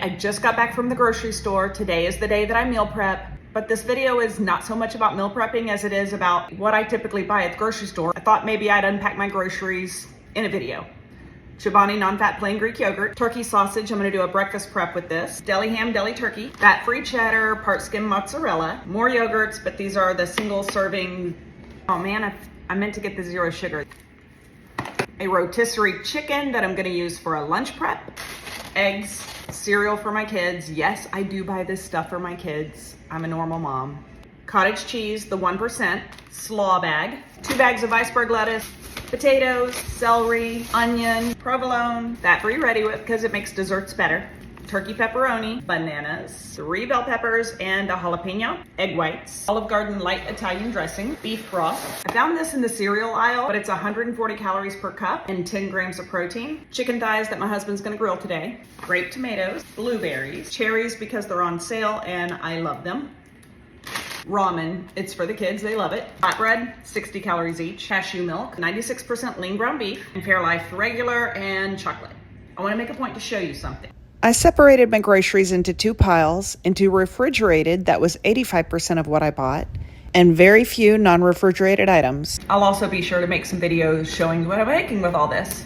I just got back from the grocery store. Today is the day that I meal prep, but this video is not so much about meal prepping as it is about what I typically buy at the grocery store. I thought maybe I'd unpack my groceries in a video. Chobani non-fat plain Greek yogurt, turkey sausage. I'm gonna do a breakfast prep with this. Deli ham, deli turkey, fat-free cheddar, part skim mozzarella, more yogurts, but these are the single serving. Oh man, I meant to get the zero sugar. A rotisserie chicken that I'm gonna use for a lunch prep. Eggs, cereal for my kids. Yes, I do buy this stuff for my kids. I'm a normal mom. Cottage cheese, the 1%, slaw bag, 2 bags of iceberg lettuce, potatoes, celery, onion, provolone, fat-free Ready-Whip because it makes desserts better, turkey pepperoni, bananas, 3 bell peppers, and a jalapeno, egg whites, Olive Garden light Italian dressing, beef broth. I found this in the cereal aisle, but it's 140 calories per cup and 10 grams of protein. Chicken thighs that my husband's gonna grill today, grape tomatoes, blueberries, cherries because they're on sale and I love them. Ramen, it's for the kids, they love it. Flatbread, 60 calories each. Cashew milk, 96% lean ground beef, and Fairlife regular and chocolate. I wanna make a point to show you something. I separated my groceries into 2 piles, into refrigerated, that was 85% of what I bought, and very few non-refrigerated items. I'll also be sure to make some videos showing what I'm making with all this.